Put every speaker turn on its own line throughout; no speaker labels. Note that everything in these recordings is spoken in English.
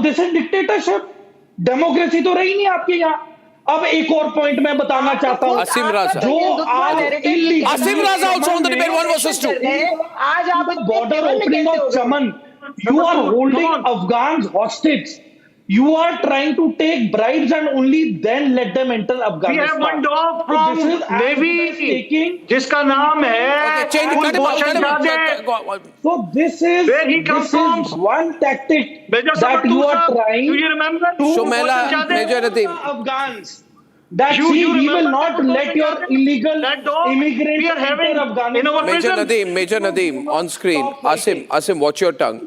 This is dictatorship, democracy तो रही नहीं आपके यहाँ। अब एक और पॉइंट मैं बताना चाहता हूँ,
Asim Raza.
जो आज
Asim Raza also on the debate 1 versus 2.
आज आप
border opening of Chaman, you are holding Afghans hostage. You are trying to take bribes and only then let them enter Afghanistan.
We have one dog from Navy, जिसका नाम है Kulbhushan Jadhav.
So this is
Where he comes from?
one tactic
Major
that you are trying
do you remember?
to
Shomela, Major Nadeem.
Afghans. That he will not let your illegal immigrants
we are having
enter Afghanistan.
Major Nadeem, on screen. Asim, watch your tongue.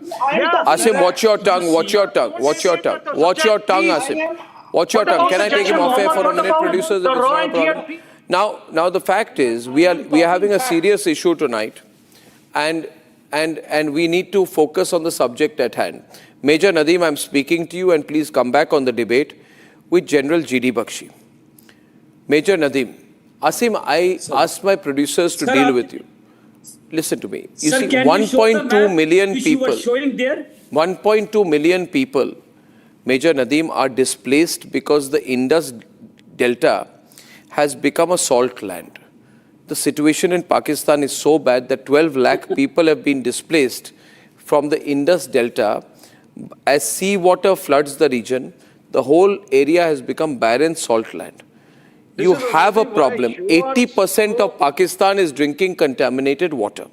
Asim, watch your tongue, watch your tongue, watch your tongue. Watch your tongue, Asim. Watch your tongue. Can I take him off air for a minute, producers? If it's not a problem. Now the fact is, we are having a serious issue tonight, and we need to focus on the subject at hand. Major Nadeem, I'm speaking to you, and please come back on the debate with General G.D. Bakshi. Major Nadeem, Asim, I asked my producers to deal with you. Listen to me. You see, 1.2 million people, 1.2 million people, Major Nadeem, are displaced because the Indus Delta has become a salt land. The situation in Pakistan is so bad that 12 lakh people have been displaced from the Indus Delta. As seawater floods the region, the whole area has become barren salt land. You have a problem. 80% of Pakistan is drinking contaminated water.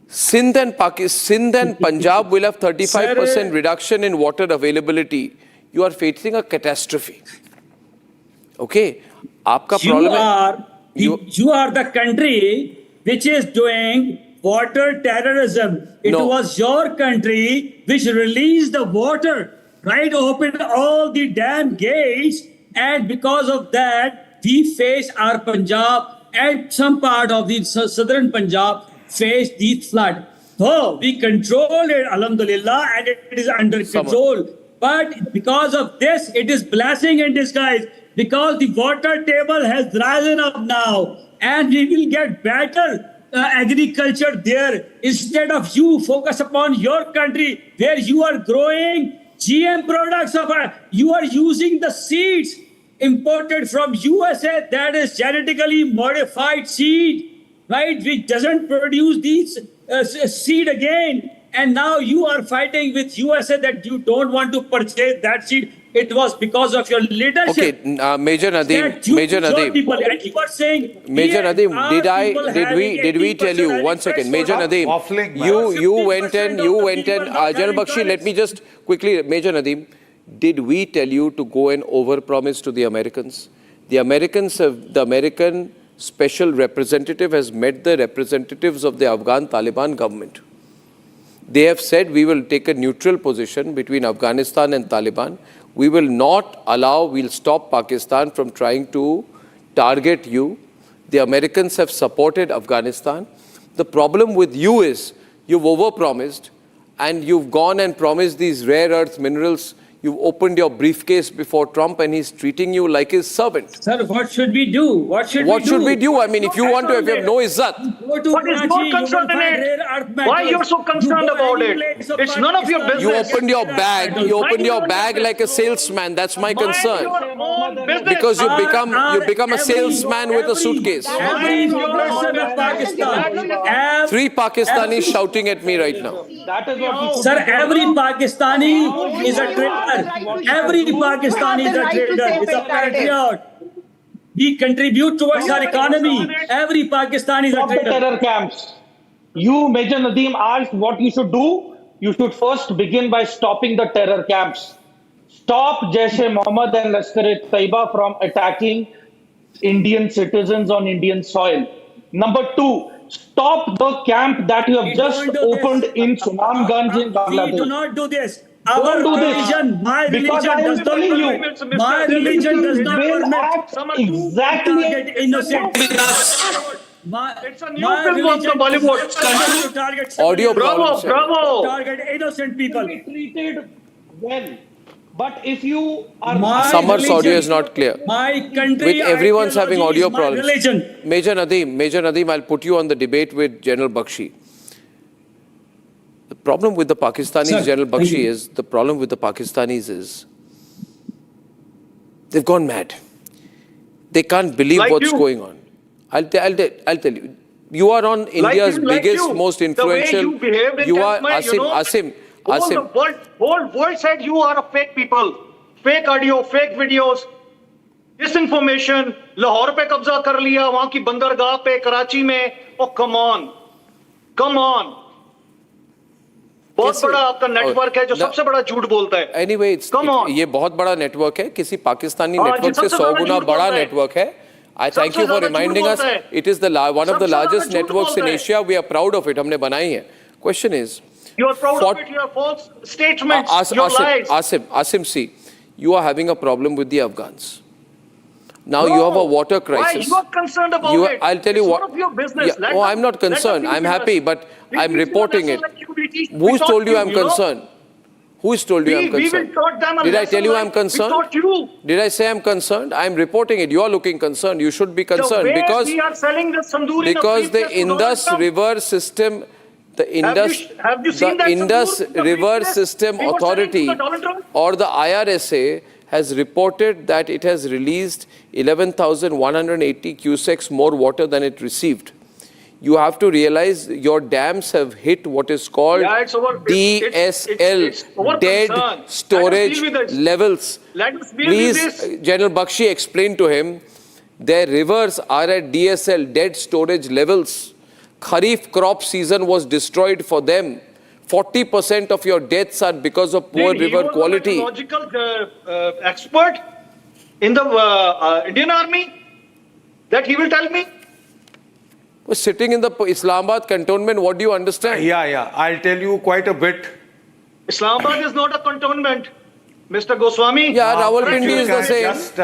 Sindh and Punjab will have 35% reduction in water availability. You are facing a catastrophe. Okay? Aapka problem
you are the country which is doing water terrorism. It was your country which released the water, right? Opened all the dam gates. And because of that, we face our Punjab and some part of the southern Punjab face the flood. Though we control it, alhamdulillah, and it is under control. But because of this, it is blessing in disguise. Because the water table has risen up now, and we will get better agriculture there. Instead of you focus upon your country where you are growing GM products, you are using the seeds imported from USA, that is genetically modified seed, right, which doesn't produce these seed again. And now you are fighting with USA that you don't want to purchase that seed. It was because of your leadership.
Okay, Major Nadeem, Major Nadeem.
People, and you are saying,
Major Nadeem, did we tell you, one second, Major Nadeem, you went and, General Bakshi, let me just quickly, Major Nadeem, did we tell you to go and overpromise to the Americans? The American special representative has met the representatives of the Afghan Taliban government. They have said we will take a neutral position between Afghanistan and Taliban. We will not allow, we'll stop Pakistan from trying to target you. The Americans have supported Afghanistan. The problem with you is you've overpromised and you've gone and promised these rare earth minerals. You've opened your briefcase before Trump and he's treating you like his servant.
Sir, what should we do? What should
we do? I mean, if you want to, if you have no izzat.
What is your concern in it? Why you're so concerned about it? It's none of your business.
You opened your bag like a salesman. That's my concern. Because you become a salesman with a suitcase.
Every person of Pakistan.
3 Pakistanis shouting at me right now.
Sir, every Pakistani is a traitor. Every Pakistani is a trader, is a patriot. We contribute towards our economy. Every Pakistani is a trader.
Terror camps. You, Major Nadeem, asked what you should do. You should first begin by stopping the terror camps. Stop Jaish-e-Mohammed and Lashkar-e-Taiba from attacking Indian citizens on Indian soil. Number 2, stop the camp that you have just opened in Sunamganj in Bangladesh.
We do not do this. Our religion, my religion does not permit. My religion does not permit.
Exactly.
Innocent.
It's a new film of the Bollywood.
Audio
bravo.
Target innocent people.
Treated well. But if you are...
Summer's audio is not clear.
My country...
With everyone's having audio problems.
Religion.
Major Nadeem, I'll put you on the debate with General Bakshi. The problem with the Pakistanis,
Sir,
General
thank
Bakshi,
you.
is the problem with the Pakistanis is they've gone mad. They can't believe
Like
what's
you.
going on. I'll tell you. You are on India's
like
biggest,
you.
most
The way
influential.
you behaved in
You are
Kashmir,
Asim.
whole world said you are a fake people, fake audio, fake videos, disinformation. Lahore पे कब्जा कर लिया, वहां की बंदरगाह पे, कराची में. Oh, come on. बहुत बड़ा आपका नेटवर्क है जो सबसे बड़ा झूठ बोलता है.
Anyway, ये बहुत बड़ा नेटवर्क है. किसी पाकिस्तानी नेटवर्क से 100 गुना बड़ा नेटवर्क है. I thank you for reminding us. It is one of the largest networks in Asia. We are proud of it. हमने बनाई है. Question is,
you are proud of it. Your false statements, your lies.
Asim, see, you are having a problem with the Afghans. Now you have a water crisis.
Why you are concerned about it?
I'll tell you what.
It's none of your business.
Yeah, I'm not concerned. I'm happy, but I'm reporting it. Who's told you I'm concerned? Who's told you I'm concerned?
We will taught them a
Did I
lesson
tell you
like
I'm concerned?
We taught you.
Did I say I'm concerned? I'm reporting it. You are looking concerned. You should be concerned because
we are selling the tandoori
the Indus River system, the Indus River System Authority or the IRSA has reported that it has released 11,180 cusecs more water than it received. You have to realize your dams have hit what is called DSL, dead storage levels. Please, General Bakshi, explain to him, their rivers are at DSL, dead storage levels. Kharif crop season was destroyed for them. 40% of your deaths are because of poor river quality.
He was a meteorological expert in the Indian Army that he will tell me.
Was sitting in the Islamabad cantonment, what do you understand?
Yeah, I'll tell you quite a bit.
Islamabad is not a cantonment, Mr. Goswami.
Yeah, Rawalpindi is the same.
Just,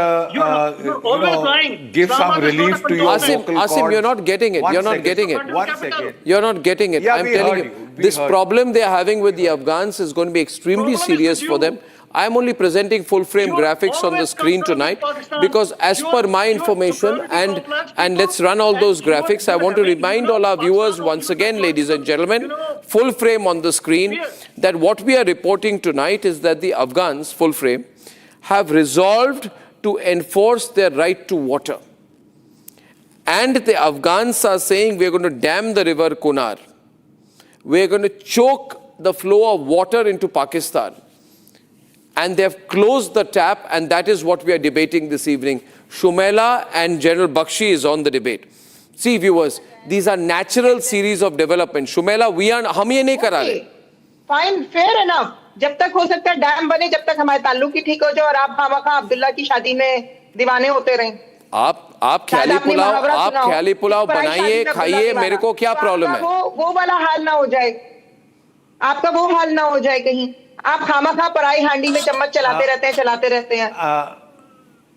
you're always lying.
Give some relief to your vocal cords.
Asim, you're not getting it. You're not getting it.
1 second.
You're not getting it.
Yeah,
I'm telling you, this problem they are having with the Afghans is going to be extremely serious for them. I'm only presenting full-frame graphics on the screen tonight because as per my information, and let's run all those graphics, I want to remind all our viewers once again, ladies and gentlemen, full frame on the screen, that what we are reporting tonight is that the Afghans, full frame, have resolved to enforce their right to water. And the Afghans are saying we're going to dam the river Kunar. We're going to choke the flow of water into Pakistan. And they have closed the tap, and that is what we are debating this evening. Shumela and General Bakshi is on the debate. See, viewers, these are natural series of development. Shumela, हम ये नहीं करा रहे.
Fine, fair enough. जब तक हो सकता है डैम बने, जब तक हमारे ताल्लुक ही ठीक हो जाए और आप खामखा अब्दुल्ला की शादी में दीवाने होते रहें.
आप ख्याली पुलाव बनाइए, खाइए, मेरे को क्या प्रॉब्लम है?
वो वाला हाल ना हो जाए. आपका वो हाल ना हो जाए कहीं. आप खामखा पराई हांडी में चम्मच चलाते रहते हैं.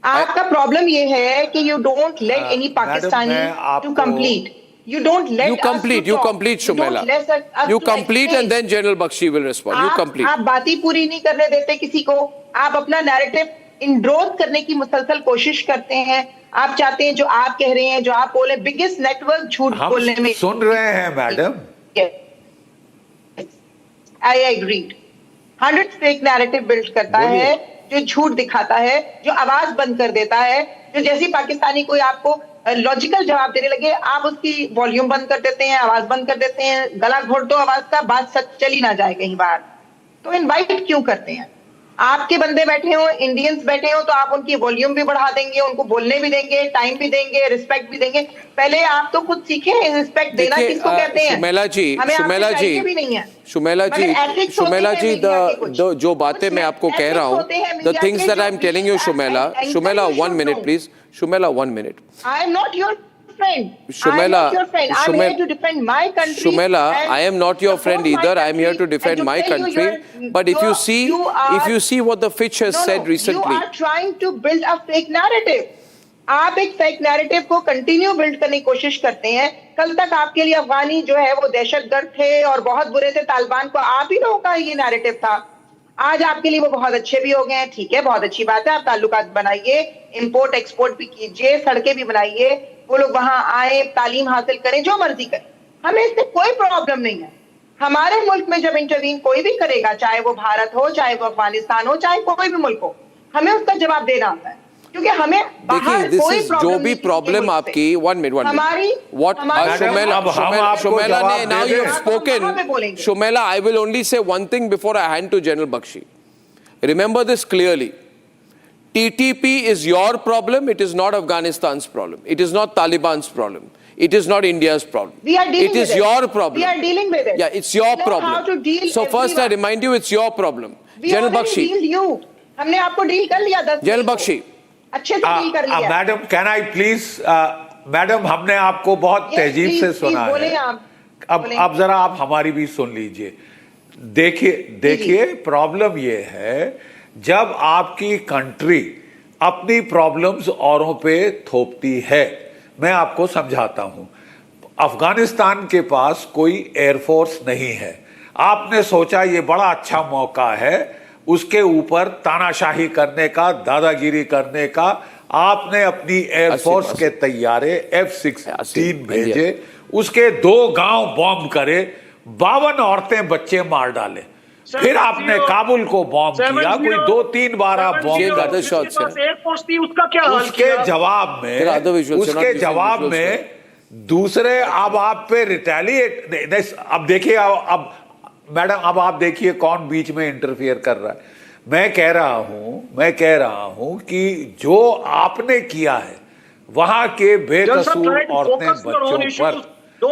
आपका प्रॉब्लम ये है कि you don't let any Pakistani to complete. You don't let
you complete, Shumela. You complete and then General Bakshi will respond. You complete.
आप बात ही पूरी नहीं करने देते किसी को. आप अपना नैरेटिव इंड्रोज करने की मुसलसल कोशिश करते हैं. आप चाहते हैं जो आप कह रहे हैं, जो आप बोले, बिगेस्ट नेटवर्क झूठ बोलने में.
सुन रहे हैं madam.
I agreed. 100 fake narrative build करता है, जो झूठ दिखाता है, जो आवाज बंद कर देता है, जो जैसी पाकिस्तानी कोई आपको लॉजिकल जवाब देने लगे, आप उसकी वॉल्यूम बंद कर देते हैं, आवाज बंद कर देते हैं, गला घोट दो आवाज का, बात सच चली ना जाए कहीं बाहर. तो इनवाइट क्यों करते हैं? आपके बंदे बैठे हो, इंडियंस बैठे हो, तो आप उनकी वॉल्यूम भी बढ़ा देंगे, उनको बोलने भी देंगे, टाइम भी देंगे, रिस्पेक्ट भी देंगे. पहले आप तो खुद सीखें रिस्पेक्ट देना किसको कहते हैं.
शुमेला जी, जो बातें मैं आपको कह रहा हूँ, the things that I'm telling you, Shumela, 1 minute please. Shumela, 1 minute.
I am not your friend.
Shumela,
I'm not your friend. I'm here to defend my country.
Shumela, I am not your friend either. I am here to defend my country. But if you see what the Fitch has said recently.
You are trying to build a fake narrative. आप एक fake narrative को continue build करने की कोशिश करते हैं. कल तक आपके लिए अफगानी जो है वो दहशतगर्द थे और बहुत बुरे थे. तालिबान को आप ही लोगों का ये नैरेटिव था. आज आपके लिए वो बहुत अच्छे भी हो गए हैं. ठीक है, बहुत अच्छी बात है. आप ताल्लुकात बनाइए, इंपोर्ट एक्सपोर्ट भी कीजिए, सड़कें भी बनाइए, वो लोग वहां आए, तालीम हासिल करें, जो मर्जी करें. हमें इससे कोई प्रॉब्लम नहीं है. हमारे मुल्क में जब इंटरवीन कोई भी करेगा, चाहे वो भारत हो, चाहे वो अफगानिस्तान हो, चाहे कोई भी मुल्क हो, हमें उसका जवाब देना होता है, क्योंकि हमें बाहर कोई
जो भी प्रॉब्लम आपकी, वन मिनट
हमारी
Shumela ne, now you have spoken. Shumela, I will only say one thing before I hand to General Bakshi. Remember this clearly. TTP is your problem. It is not Afghanistan's problem. It is not Taliban's problem. It is not India's problem.
We are dealing
it is
with
your
it.
problem.
We are dealing with it.
Yeah, it's your problem.
How to deal
so first I remind you, it's your problem. General Bakshi.
हमने आपको deal कर लिया 10
General Bakshi.
अच्छे से deal कर लिया।
Madam, can I please, madam हमने आपको बहुत तहजीब से सुना है, अब जरा आप हमारी भी सुन लीजिए। देखिए प्रॉब्लम ये है, जब आपकी कंट्री अपनी प्रॉब्लम्स औरों पे थोपती है, मैं आपको समझाता हूं। अफगानिस्तान के पास कोई एयरफोर्स नहीं है, आपने सोचा ये बड़ा अच्छा मौका है उसके ऊपर तानाशाही करने का, दादागिरी करने का। आपने अपनी एयरफोर्स के तैयारे F-16 भेजे, उसके 2 गांव बॉम्ब करे, 52 औरतें बच्चे मार डाले। फिर आपने काबुल को बॉम्ब किया, कोई 2-3 बार आप बॉम्ब उसके जवाब में दूसरे अब आप पे रिटेलिएट। अब देखिए, अब मैडम अब आप देखिए कौन बीच में इंटरफियर कर रहा है। मैं कह रहा हूं कि जो आपने किया है वहां के बेकसूर औरतें बच्चों पर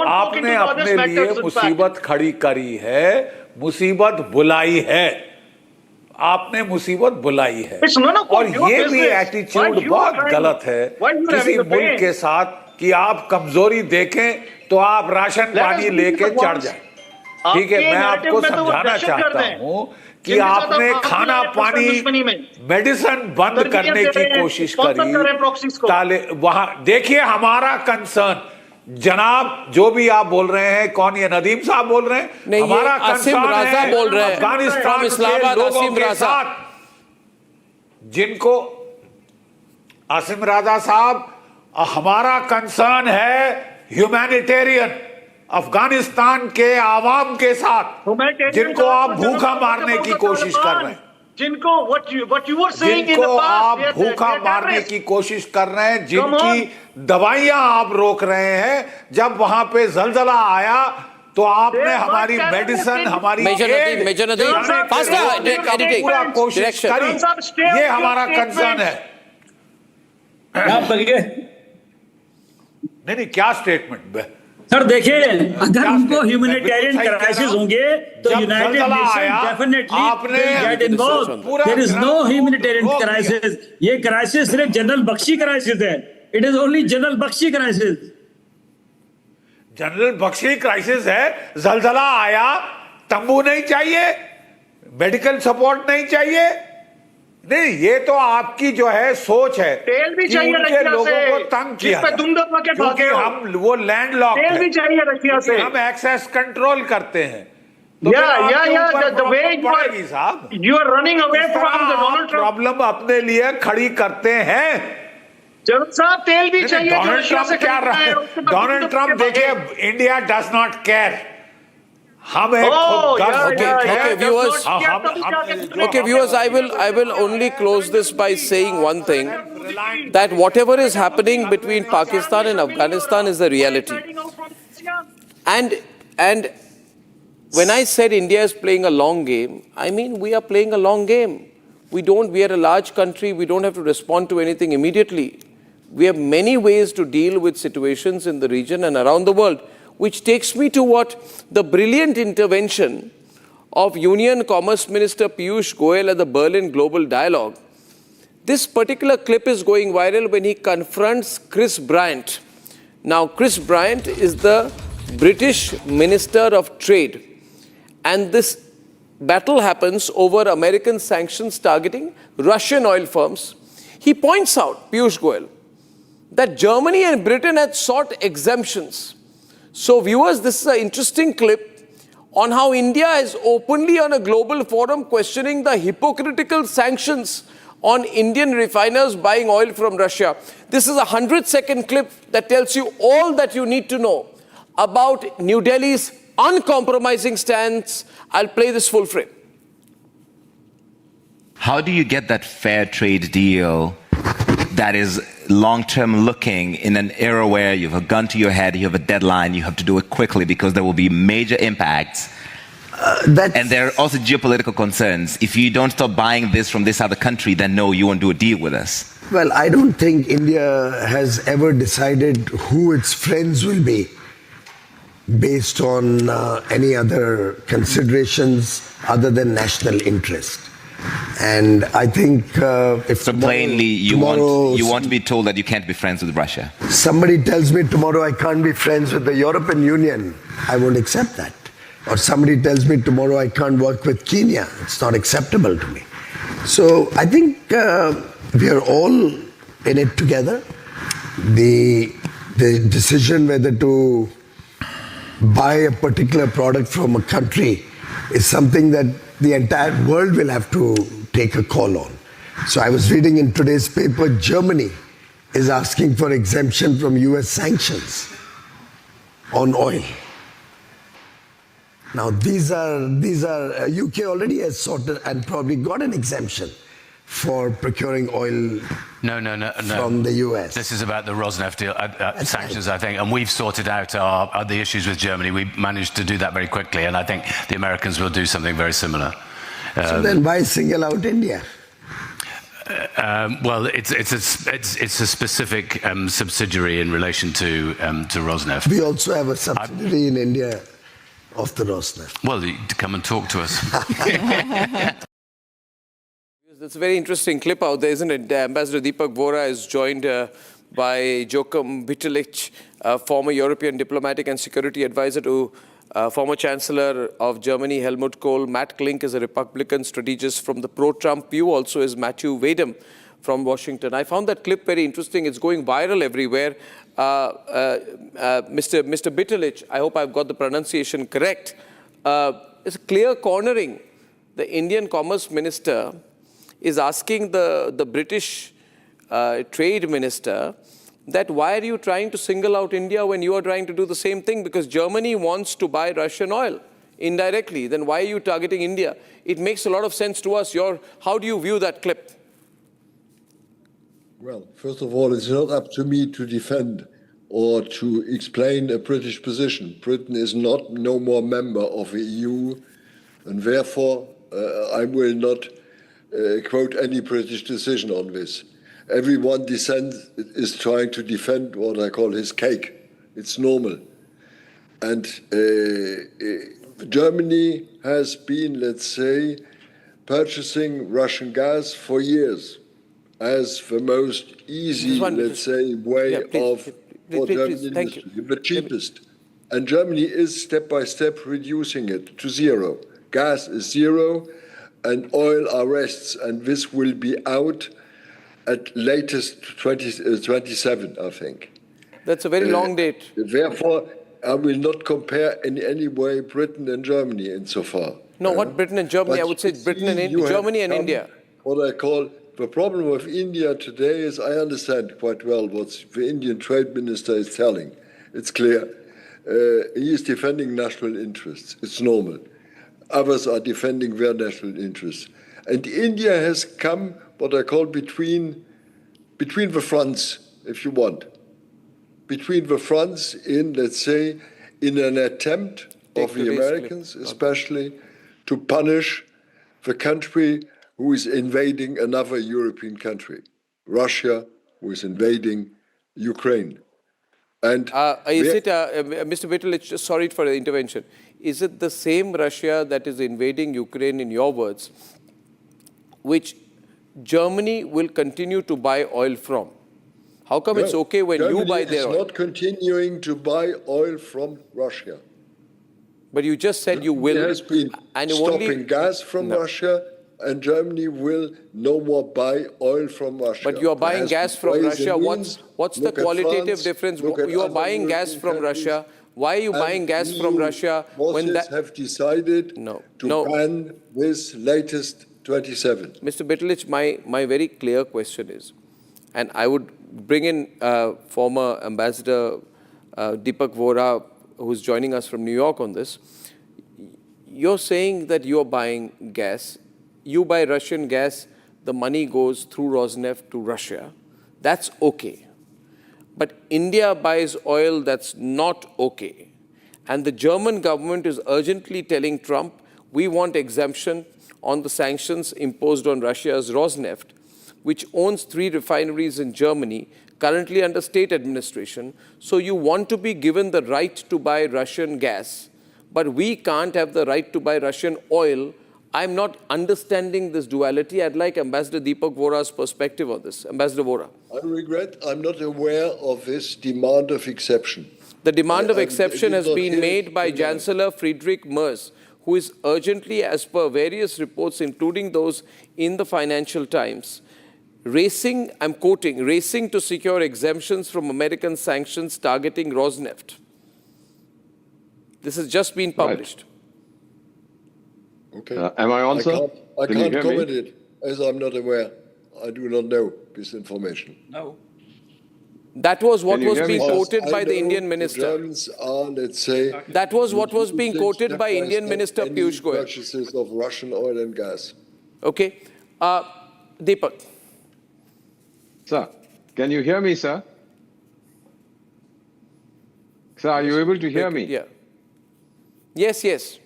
आपने अपने लिए मुसीबत खड़ी करी है, मुसीबत बुलाई है, आपने मुसीबत बुलाई है। और ये भी एटीट्यूड बहुत गलत है किसी मुल्क के साथ कि आप कमजोरी देखें तो आप राशन पानी लेके चढ़ जाए। ठीक है, मैं आपको समझाना चाहता हूं कि आपने खाना पानी मेडिसिन बंद करने की कोशिश करी। वहां देखिए हमारा कंसर्न, जनाब जो भी आप बोल रहे हैं, कौन ये नदीम साहब बोल रहे हैं, हमारा कंसर्न है अफगानिस्तान के लोगों के साथ, जिनको आसिम राजा साहब, हमारा कंसर्न है ह्यूमैनिटेरियन अफगानिस्तान के आवाम के साथ, जिनको आप भूखा मारने की कोशिश कर रहे हैं, जिनको आप भूखा मारने की कोशिश कर रहे हैं, जिनकी दवाइयां आप रोक रहे हैं। जब वहां पे जलजला आया तो आपने हमारी मेडिसिन, हमारी पूरा कोशिश करी। ये हमारा कंसर्न है। नहीं, क्या स्टेटमेंट
सर देखिए, अगर उनको ह्यूमैनिटेरियन क्राइसिस होंगे तो United Nation definitely get involve. There is no humanitarian crisis. ये क्राइसिस सिर्फ जनरल बख्शी क्राइसिस है। It is only General Bakshi crisis.
General Bakshi crisis है। जलजला आया, तंबू नहीं चाहिए, मेडिकल सपोर्ट नहीं चाहिए। नहीं, ये तो आपकी जो है सोच है।
तेल भी चाहिए
उनके लोगों को तंग किया, क्योंकि हम वो लैंड लॉक
तेल भी चाहिए रशिया से,
हम एक्सेस कंट्रोल करते हैं।
You are running away from the Donald Trump
problem अपने लिए खड़ी करते हैं।
जनरल साहब तेल भी चाहिए।
डोनाल्ड ट्रम्प क्या रहा है? डोनाल्ड ट्रम्प देखिए, India does not care.
Okay, viewers, I will only close this by saying one thing, that whatever is happening between Pakistan and Afghanistan is the reality. And when I said India is playing a long game, I mean we are playing a long game. We are a large country, we don't have to respond to anything immediately. We have many ways to deal with situations in the region and around the world. Which takes me to what the brilliant intervention of Union Commerce Minister Piyush Goyal at the Berlin Global Dialogue. This particular clip is going viral when he confronts Chris Bryant. Now, Chris Bryant is the British Minister of Trade. And this battle happens over American sanctions targeting Russian oil firms. He points out, Piyush Goyal, that Germany and Britain had sought exemptions. So viewers, this is an interesting clip on how India is openly on a global forum questioning the hypocritical sanctions on Indian refiners buying oil from Russia. This is a 100-second clip that tells you all that you need to know about New Delhi's uncompromising stance. I'll play this full frame.
How do you get that fair trade deal that is long-term looking in an era where you have a gun to your head, you have a deadline, you have to do it quickly because there will be major impacts? And there are also geopolitical concerns. If you don't stop buying this from this other country, then no, you won't do a deal with us.
Well, I don't think India has ever decided who its friends will be based on any other considerations other than national interest. And I think if
So plainly, you want to be told that you can't be friends with Russia.
Somebody tells me tomorrow I can't be friends with the European Union, I won't accept that. Or somebody tells me tomorrow I can't work with Kenya, it's not acceptable to me. So I think we are all in it together. The decision whether to buy a particular product from a country is something that the entire world will have to take a call on. So I was reading in today's paper, Germany is asking for exemption from US sanctions on oil. Now these are UK already has sorted and probably got an exemption for procuring oil from the US.
This is about the Rosneft deal, sanctions, right. I think, and we've sorted out the issues with Germany. We managed to do that very quickly, and I think the Americans will do something very similar.
So then why single out India?
Well, it's a specific subsidiary in relation to Rosneft.
We also have a subsidiary in India of the Rosneft.
Well, come and talk to us.
That's a very interesting clip out there, isn't it? Ambassador Deepak Vora is joined by Joachim Bitterlich, former European diplomatic and security advisor to former Chancellor of Germany, Helmut Kohl. Matt Klink is a Republican strategist from the pro-Trump view. Also is Matthew Wadham from Washington. I found that clip very interesting. It's going viral everywhere. Mr. Bitterlich, I hope I've got the pronunciation correct. It's a clear cornering. The Indian Commerce Minister is asking the British Trade Minister that why are you trying to single out India when you are trying to do the same thing? Because Germany wants to buy Russian oil indirectly. Then why are you targeting India? It makes a lot of sense to us. How do you view that clip?
Well, first of all, it's not up to me to defend or to explain a British position. Britain is no more member of the EU, and therefore I will not quote any British decision on this. Everyone is trying to defend what I call his cake. It's normal. And Germany has been, let's say, purchasing Russian gas for years as the most easy, let's say, way for German industry, the cheapest. And Germany is step by step reducing it to zero. Gas is zero and oil arrests, and this will be out at latest 2027, I think.
That's a very long date.
Therefore, I will not compare in any way Britain and Germany insofar.
No, what Britain and Germany? I would say Britain and Germany and India.
What I call the problem with India today is I understand quite well what the Indian Trade Minister is telling. It's clear. He is defending national interests. It's normal. Others are defending their national interests. And India has come, what I call, between the fronts, if you want. Between the fronts in, let's say, in an attempt of the Americans, especially, to punish the country who is invading another European country, Russia, who is invading Ukraine. And
is it, Mr. Bitterlich, just sorry for the intervention, is it the same Russia that is invading Ukraine, in your words, which Germany will continue to buy oil from? How come it's okay when you buy their oil?
Germany is not continuing to buy oil from Russia.
But you just said you will.
It has been stopping gas from Russia, and Germany will no more buy oil from Russia.
But you are buying gas from Russia. What's the qualitative difference? You are buying gas from Russia. Why are you buying gas from Russia when that
have decided to ban this latest 27?
Mr. Bitterlich, my very clear question is, and I would bring in former Ambassador Deepak Vora who's joining us from New York on this. You're saying that you're buying gas. You buy Russian gas, the money goes through Rosneft to Russia. That's okay. But India buys oil, that's not okay. And the German government is urgently telling Trump, we want exemption on the sanctions imposed on Russia's Rosneft, which owns 3 refineries in Germany, currently under state administration. So you want to be given the right to buy Russian gas, but we can't have the right to buy Russian oil. I'm not understanding this duality. I'd like Ambassador Deepak Vora's perspective on this. Ambassador Vora.
I regret I'm not aware of this demand of exception.
The demand of exception has been made by Chancellor Friedrich Merz, who is urgently, as per various reports, including those in the Financial Times, racing, I'm quoting, racing to secure exemptions from American sanctions targeting Rosneft. This has just been published.
Okay.
Am I on, sir?
I
Can you
can't
hear me?
comment it, as I'm not aware. I do not know this information.
No. That was what
Can you
was
hear me,
being
sir?
quoted by
I
the
know
Indian
the
minister.
Germans are, let's say,
That was what was being quoted by
step
Indian
step
Minister
any
Piyush Goyal.
purchases of Russian oil and gas.
Okay. Deepak.
Sir, can you hear me, sir? Sir, are you able to hear me?
Yeah. Yes, yes.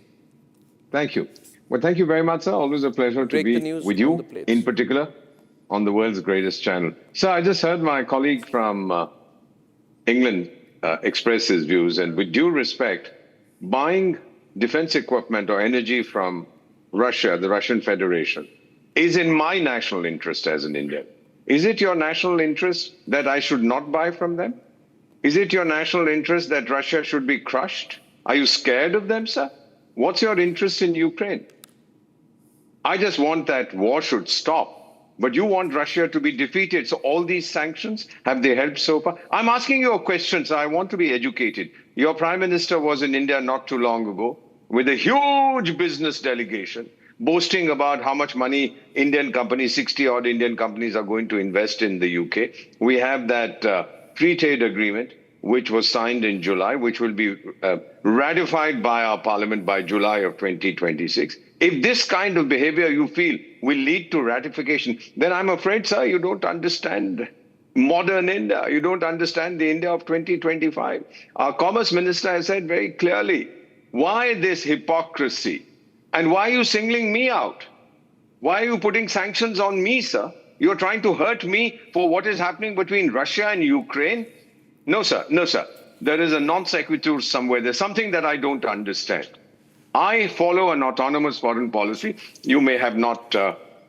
Thank you. Well, thank you very much, sir. Always a pleasure to
Break the
be
news
with
on
you,
the plates.
in particular, on the world's greatest channel. Sir, I just heard my colleague from England express his views, and with due respect, buying defense equipment or energy from Russia, the Russian Federation, is in my national interest as an Indian. Is it your national interest that I should not buy from them? Is it your national interest that Russia should be crushed? Are you scared of them, sir? What's your interest in Ukraine? I just want that war should stop. But you want Russia to be defeated. So all these sanctions, have they helped so far? I'm asking you a question, so I want to be educated. Your Prime Minister was in India not too long ago with a huge business delegation, boasting about how much money Indian companies, 60-odd Indian companies are going to invest in the UK. We have that free trade agreement, which was signed in July, which will be ratified by our parliament by July of 2026. If this kind of behavior you feel will lead to ratification, then I'm afraid, sir, you don't understand modern India. You don't understand the India of 2025. Our Commerce Minister has said very clearly, why this hypocrisy? And why are you singling me out? Why are you putting sanctions on me, sir? You're trying to hurt me for what is happening between Russia and Ukraine? No, sir. No, sir. There is a non sequitur somewhere. There's something that I don't understand. I follow an autonomous foreign policy. You may have not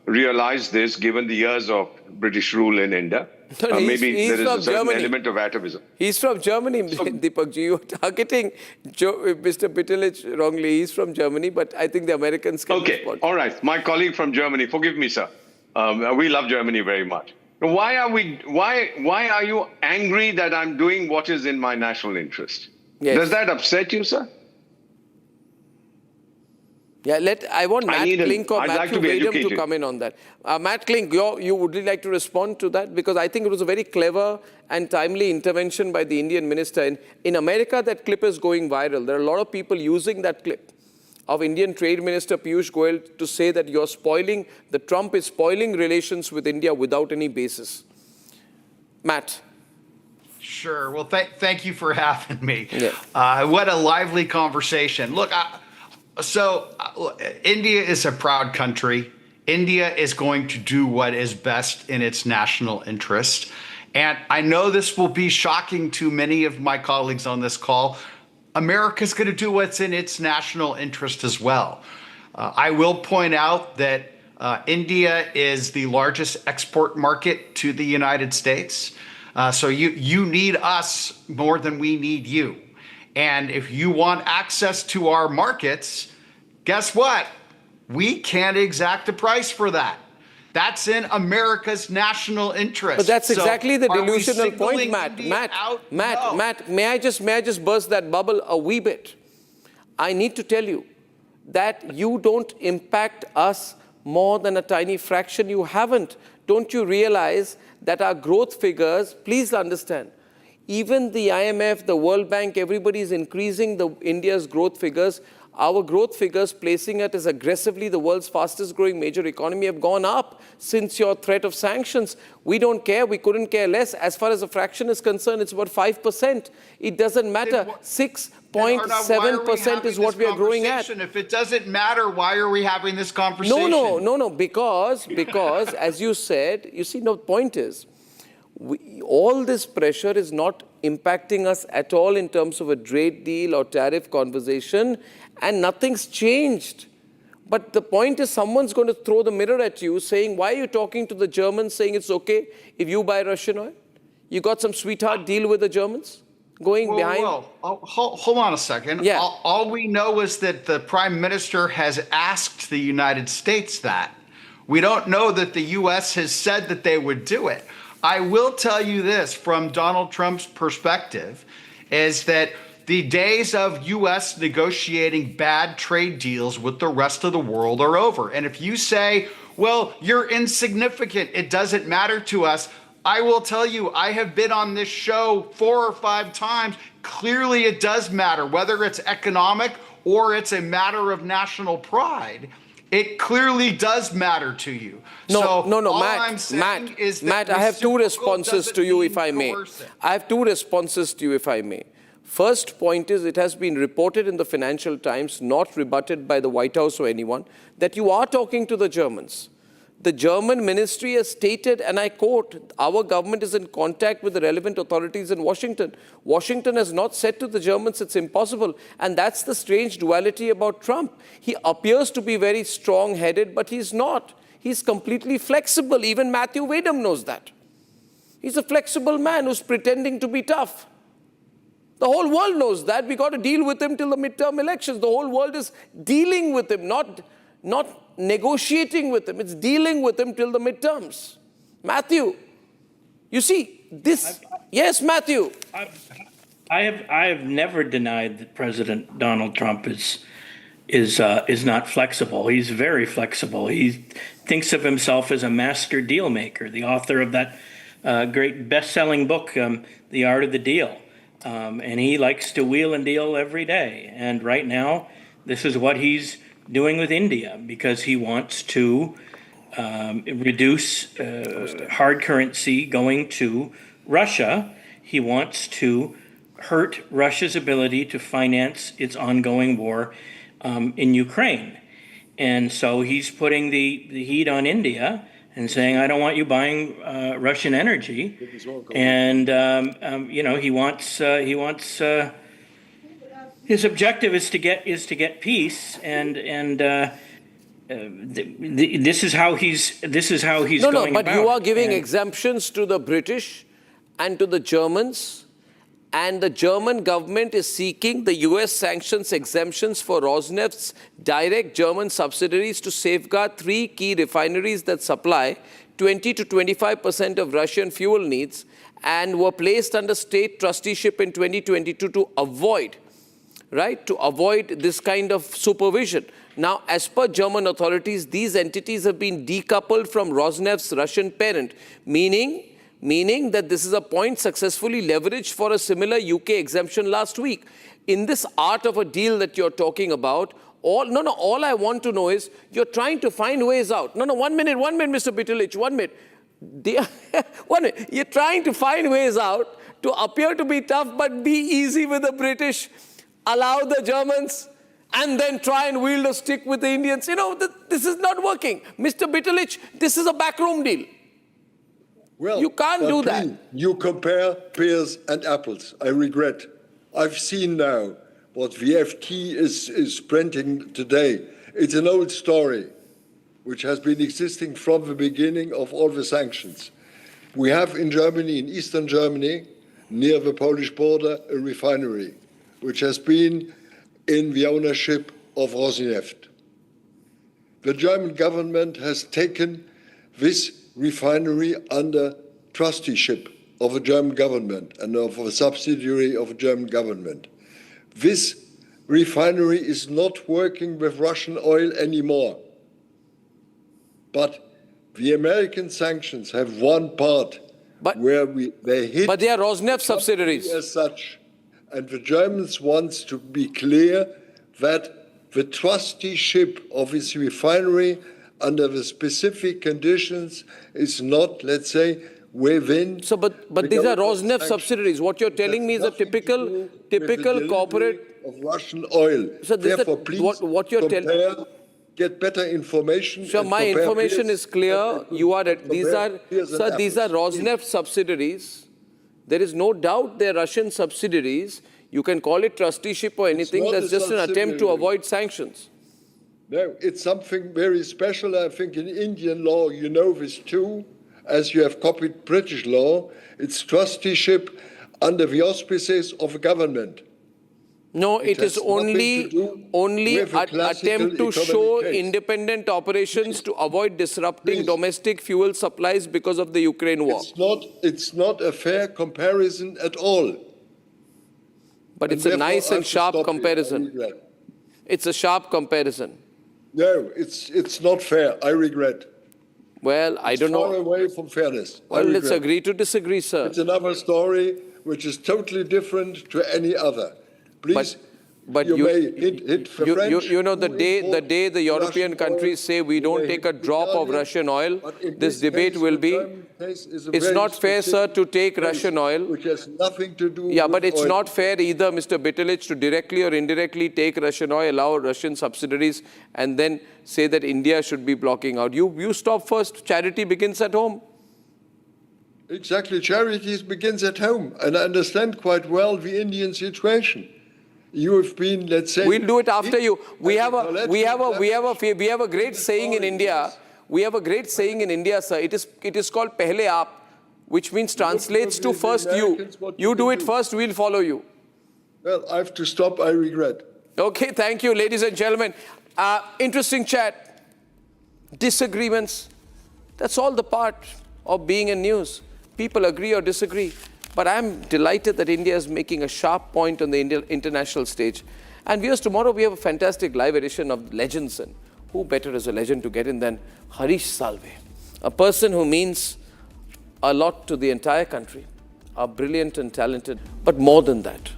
realized this, given the years of British rule in India. Maybe there is a certain element of atavism.
He's from Germany, Deepak ji. You're targeting Mr. Pitelich wrongly. He's from Germany, but I think the Americans can respond.
All right. My colleague from Germany, forgive me, sir. We love Germany very much. Why are you angry that I'm doing what is in my national interest?
Yes.
Does that upset you, sir?
Yeah, I want Matt Klink or Matthew Wadham to come in on that. Matt Klink, you would you like to respond to that? Because I think it was a very clever and timely intervention by the Indian minister. In America, that clip is going viral. There are a lot of people using that clip of Indian Trade Minister Piyush Goyal to say that Trump is spoiling relations with India without any basis. Matt.
Sure. Well, thank you for having me.
Yeah.
What a lively conversation. Look, India is a proud country. India is going to do what is best in its national interest. And I know this will be shocking to many of my colleagues on this call. America's going to do what's in its national interest as well. I will point out that India is the largest export market to the United States. So you need us more than we need you. And if you want access to our markets, guess what? We can't exact a price for that. That's in America's national interest.
But that's exactly the delusional point,
Matt.
Matt, may I just burst that bubble a wee bit? I need to tell you that you don't impact us more than a tiny fraction. You haven't. Don't you realize that our growth figures, please understand, Even the IMF, the World Bank, everybody is increasing India's growth figures. Our growth figures, placing it as aggressively the world's fastest growing major economy, have gone up since your threat of sanctions. We don't care. We couldn't care less. As far as the fraction is concerned, it's about 5%. It doesn't matter. 6.7% is what we are growing at.
If it doesn't matter, why are we having this conversation?
No. Because as you said, you see, no, the point is, all this pressure is not impacting us at all in terms of a trade deal or tariff conversation, and nothing's changed. But the point is, someone's going to throw the mirror at you saying, why are you talking to the Germans saying it's okay if you buy Russian oil? You got some sweetheart deal with the Germans going behind?
Hold on a second.
Yeah.
All we know is that the Prime Minister has asked the United States that. We don't know that the U.S. has said that they would do it. I will tell you this from Donald Trump's perspective, is that the days of U.S. negotiating bad trade deals with the rest of the world are over. And if you say, well, you're insignificant, it doesn't matter to us, I will tell you, I have been on this show 4 or 5 times. Clearly, it does matter, whether it's economic or it's a matter of national pride. It clearly does matter to you.
No, Matt, I have 2 responses to you, if I may. I have 2 responses to you, if I may. First point is, it has been reported in the Financial Times, not rebutted by the White House or anyone, that you are talking to the Germans. The German ministry has stated, and I quote, our government is in contact with the relevant authorities in Washington. Washington has not said to the Germans it's impossible. And that's the strange duality about Trump. He appears to be very strong-headed, but he's not. He's completely flexible. Even Matthew Wadham knows that. He's a flexible man who's pretending to be tough. The whole world knows that. We got to deal with him till the midterm elections. The whole world is dealing with him, not negotiating with him. It's dealing with him till the midterms. Matthew, you see this. Yes, Matthew.
I have never denied that President Donald Trump is not flexible. He's very flexible. He thinks of himself as a master deal maker, the author of that great best-selling book, The Art of the Deal. And he likes to wheel and deal every day. And right now, this is what he's doing with India, because he wants to reduce hard currency going to Russia. He wants to hurt Russia's ability to finance its ongoing war in Ukraine. And so he's putting the heat on India and saying, I don't want you buying Russian energy. And, he wants his objective is to get peace, and this is how he's going about.
No, but you are giving exemptions to the British and to the Germans, and the German government is seeking the US sanctions exemptions for Rosneft's direct German subsidiaries to safeguard 3 key refineries that supply 20 to 25% of Russian fuel needs and were placed under state trusteeship in 2022 to avoid this kind of supervision. Now, as per German authorities, these entities have been decoupled from Rosneft's Russian parent, meaning that this is a point successfully leveraged for a similar UK exemption last week. In this art of a deal that you're talking about, all I want to know is you're trying to find ways out. One minute, Mr. Bitterlich, 1 minute. 1 minute. You're trying to find ways out to appear to be tough, but be easy with the British, allow the Germans, and then try and wield a stick with the Indians. This is not working. Mr. Bitterlich, this is a backroom deal.
Well,
you can't do that.
You compare pears and apples. I regret. I've seen now what VFT is printing today. It's an old story, which has been existing from the beginning of all the sanctions. We have in Germany, in eastern Germany, near the Polish border, a refinery, which has been in the ownership of Rosneft. The German government has taken this refinery under trusteeship of the German government and of a subsidiary of the German government. This refinery is not working with Russian oil anymore. But the American sanctions have one part
But
they hit.
But they are Rosneft subsidiaries.
As such. And the Germans want to be clear that the trusteeship of its refinery under the specific conditions is not, let's say, within.
So, but these are Rosneft subsidiaries. What you're telling me is a typical corporate
of Russian oil.
So
therefore, please
what you're telling.
Get better information.
So my information is clear. You are at these are Rosneft subsidiaries. There is no doubt they're Russian subsidiaries. You can call it trusteeship or anything. That's just an attempt to avoid sanctions.
No, it's something very special. I think in Indian law, you know this too, as you have copied British law. It's trusteeship under the auspices of a government.
No, it is only attempt to show independent operations to avoid disrupting domestic fuel supplies because of the Ukraine war.
It's not a fair comparison at all.
But it's a nice and sharp comparison. It's a sharp comparison.
No, it's not fair. I regret.
Well, I don't know.
Far away from fairness.
Well, let's agree to disagree, sir.
It's another story which is totally different to any other. Please,
but
you may hit the French.
You know, the day the European countries say we don't take a drop of Russian oil, this debate will be, it's not fair, sir, to take Russian oil.
Which has nothing to do with
Yeah, but it's
oil.
not fair either, Mr. Bitterlich, to directly or indirectly take Russian oil, allow Russian subsidiaries, and then say that India should be blocking out. You stop first. Charity begins at home.
Exactly. Charity begins at home. And I understand quite well the Indian situation. You have been, let's say...
We'll do it after you. We have a great saying in India. We have a great saying in India, sir. It is called Pehle Aap, which means translates to first you. You do it first, we'll follow you.
Well, I have to stop. I regret.
Okay, thank you, ladies and gentlemen. Interesting chat. Disagreements. That's all the part of being in news. People agree or disagree. But I'm delighted that India is making a sharp point on the international stage. And viewers, tomorrow we have a fantastic live edition of Legends. And who better as a legend to get in than Harish Salve, a person who means a lot to the entire country, a brilliant and talented, but more than that,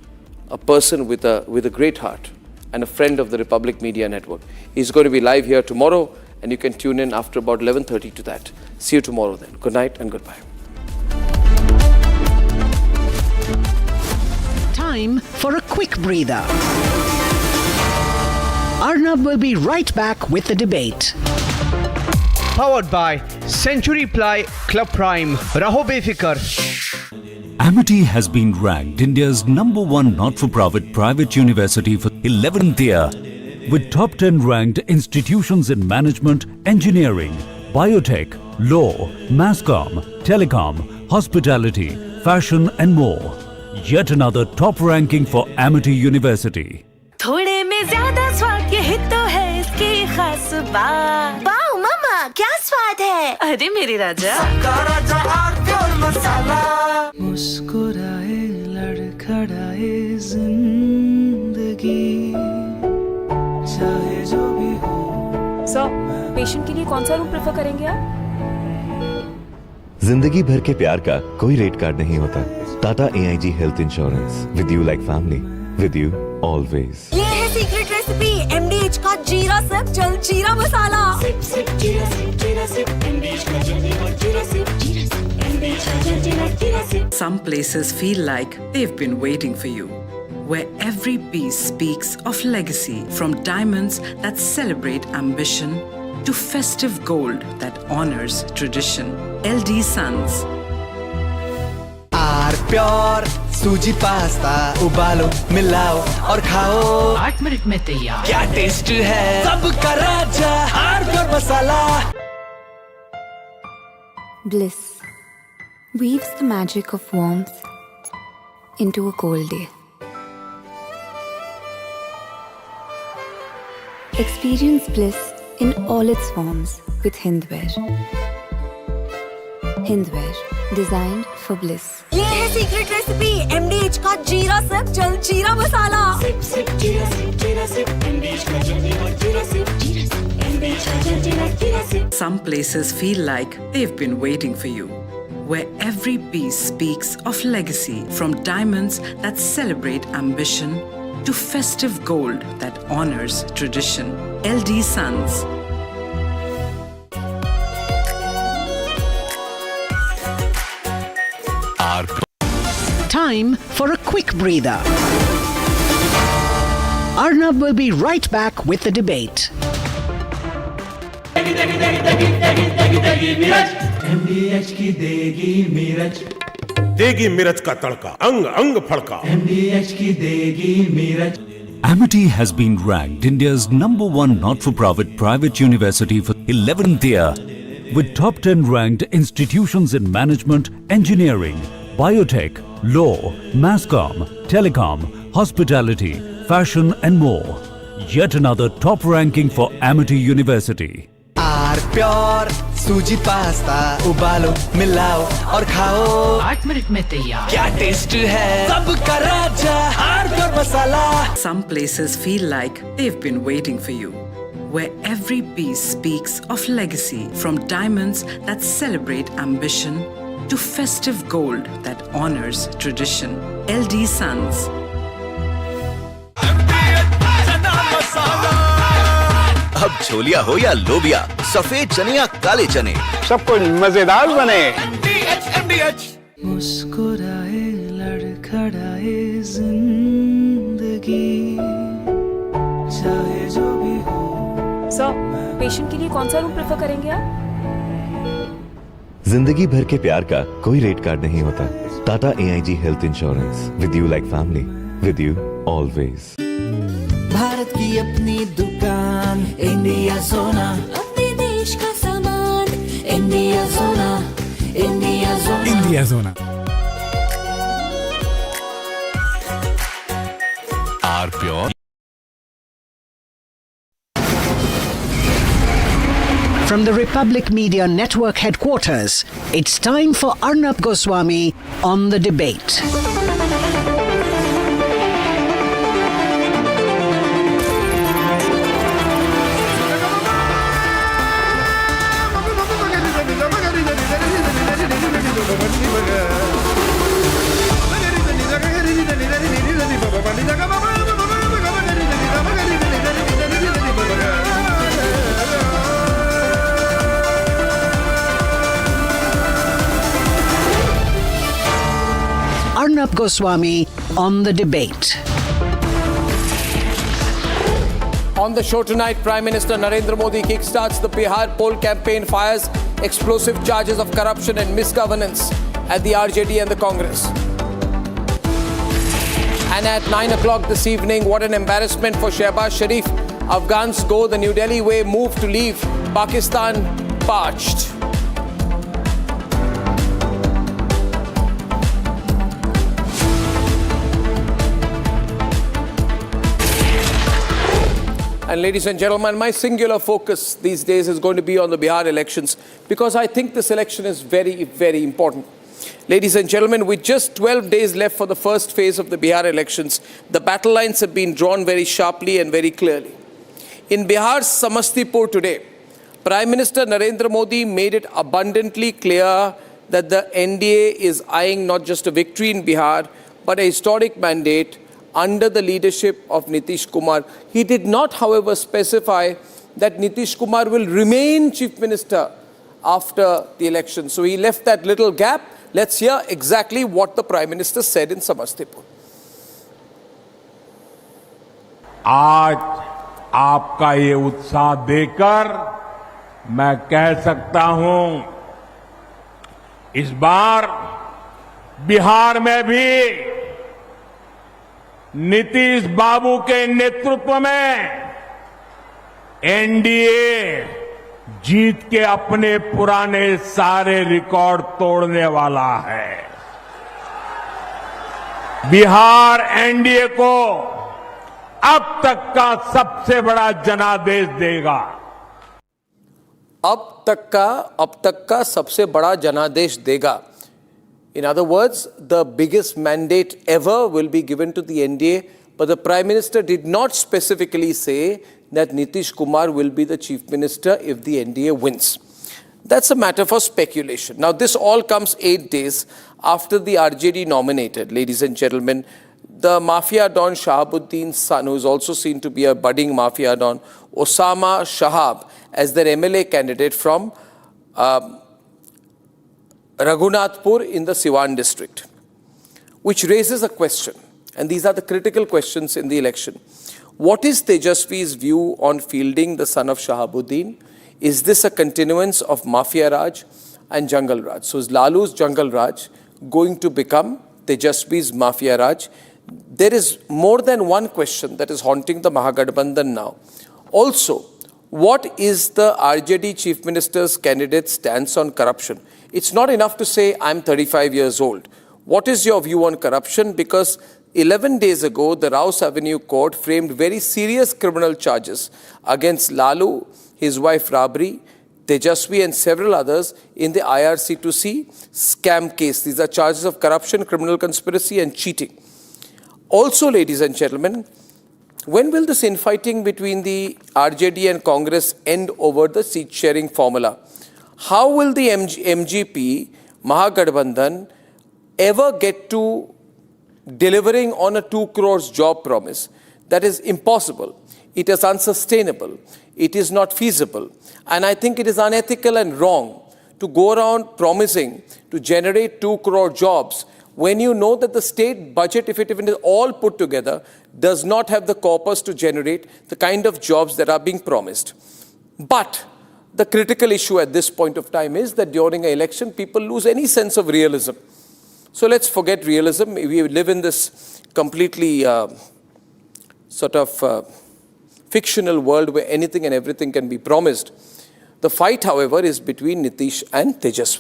a person with a great heart and a friend of the Republic Media Network. He's going to be live here tomorrow, and you can tune in after about 11:30 to that. See you tomorrow then. Good night and goodbye.
Time for a quick breather. Arnab will be right back with the debate.
Powered by Century Ply Club Prime. Raho befikar.
Amity has been ranked India's #1 not-for-profit private university for 11th year, with top 10 ranked institutions in management, engineering, biotech, law, masscom, telecom, hospitality, fashion and more. Yet another top ranking for Amity University.
थोड़े में ज्यादा स्वाद ये तो है इसकी खास बात। वाओ मामा क्या स्वाद है? अरे मेरे राजा। सबका राजा और मसाला।
मुस्कुराए लड़खड़ाए जिंदगी चाहे जो भी हो।
सर, पेशेंट के लिए कौन सा रूम प्रेफर करेंगे आप?
जिंदगी भर के प्यार का कोई रेट कार्ड नहीं होता। Tata AIG health insurance, with you like family, with you always.
ये है सीक्रेट रेसिपी MDH का जीरा सिप जल जीरा मसाला। सिप सिप जीरा सिप MDH का जीरा सिप MDH का जीरा SIP.
Some places feel like they've been waiting for you, where every piece speaks of legacy, from diamonds that celebrate ambition to festive gold that honors tradition. LD Sons.
Pure सूजी pasta उबालो मिलाओ और खाओ
8 minute में तैयार।
क्या taste है सबका राजा R pure masala.
Bliss weaves the magic of warmth into a cold day. Experience bliss in all its forms with Hindware. Hindware, designed for bliss.
ये है सीक्रेट रेसिपी MDH का जीरा सिप जल जीरा मसाला। सिप सिप जीरा सिप MDH का जीरा SIP MDH का जीरा SIP.
Some places feel like they've been waiting for you, where every piece speaks of legacy, from diamonds that celebrate ambition to festive gold that honors tradition. LD Sons.
Time for a quick breather. Arnab will be right back with the debate.
MDH की देगी मिर्च,
देगी मिर्च का तड़का, अंग अंग फड़का।
MDH की देगी मिर्च।
Amity has been ranked India's #1 not-for-profit private university for 11th year, with top 10 ranked institutions in management, engineering, biotech, law, masscom, telecom, hospitality, fashion and more. Yet another top ranking for Amity University.
Pure सूजी pasta उबालो मिलाओ और खाओ
8 minute में तैयार
क्या taste है सबका राजा hardcore masala
Some places feel like they've been waiting for you, where every piece speaks of legacy, from diamonds that celebrate ambition to festive gold that honors tradition. LD Sons.
अब छोलिया हो या लोबिया, सफेद चने या काले चने,
सब कुछ मजेदार बने।
मुस्कुराए लड़खड़ाए जिंदगी चाहे जो भी हो।
सर, पेशेंट के लिए कौन सा रूम प्रेफर करेंगे आप?
जिंदगी भर के प्यार का कोई रेट कार्ड नहीं होता। Tata AIG health insurance, with you like family, with you always.
Bharat की अपनी दुकान इंडिया सोना,
अपने देश का सामान इंडिया सोना, इंडिया सोना,
इंडिया सोना।
pure.
From the Republic Media Network headquarters, it's time for Arnab Goswami on the debate. Arnab Goswami on the debate.
On the show tonight, Prime Minister Narendra Modi kickstarts the Bihar poll campaign, fires explosive charges of corruption and misgovernance at the RJD and the Congress. And at 9 o'clock this evening, what an embarrassment for Shehbaz Sharif. Afghans go the New Delhi way, move to leave Pakistan parched. And ladies and gentlemen, my singular focus these days is going to be on the Bihar elections, because I think this election is very, very important. Ladies and gentlemen, with just 12 days left for the first phase of the Bihar elections, the battle lines have been drawn very sharply and very clearly. In Bihar's Samastipur today, Prime Minister Narendra Modi made it abundantly clear that the NDA is eyeing not just a victory in Bihar, but a historic mandate under the leadership of Nitish Kumar. He did not, however, specify that Nitish Kumar will remain Chief Minister after the election. So he left that little gap. Let's hear exactly what the Prime Minister said in Samastipur.
आज आपका ये उत्साह देखकर मैं कह सकता हूं, इस बार बिहार में भी नीतीश बाबू के नेतृत्व में एनडीए जीत के अपने पुराने सारे रिकॉर्ड तोड़ने वाला है। बिहार एनडीए को अब तक का सबसे बड़ा जनादेश देगा।
अब तक का सबसे बड़ा जनादेश देगा. In other words, the biggest mandate ever will be given to the NDA, but the Prime Minister did not specifically say that Nitish Kumar will be the Chief Minister if the NDA wins. That's a matter for speculation. Now, this all comes 8 days after the RJD nominated, ladies and gentlemen, the mafia don Shahabuddin's son, who is also seen to be a budding mafia don, Osama Shahab, as their MLA candidate from Raghunathpur in the Siwan district, which raises a question, and these are the critical questions in the election. What is Tejasvi's view on fielding the son of Shahabuddin? Is this a continuance of Mafia Raj and Jungle Raj? So is Lalu's Jungle Raj going to become Tejasvi's Mafia Raj? There is more than one question that is haunting the Mahagathbandhan now. Also, what is the RJD Chief Minister's candidate's stance on corruption? It's not enough to say, I'm 35 years old. What is your view on corruption? Because 11 days ago, the Rouse Avenue Court framed very serious criminal charges against Lalu, his wife Rabri, Tejasvi and several others in the IRC2C scam case. These are charges of corruption, criminal conspiracy and cheating. Also, ladies and gentlemen, when will this infighting between the RJD and Congress end over the seat-sharing formula? How will the MGP, Mahagathbandhan, ever get to delivering on a 2 crores job promise? That is impossible. It is unsustainable. It is not feasible. And I think it is unethical and wrong to go around promising to generate 2 crore jobs when you know that the state budget, if it even is all put together, does not have the corpus to generate the kind of jobs that are being promised. But the critical issue at this point of time is that during an election, people lose any sense of realism. So let's forget realism. We live in this completely fictional world where anything and everything can be promised. The fight, however, is between Nitish and Tejasvi.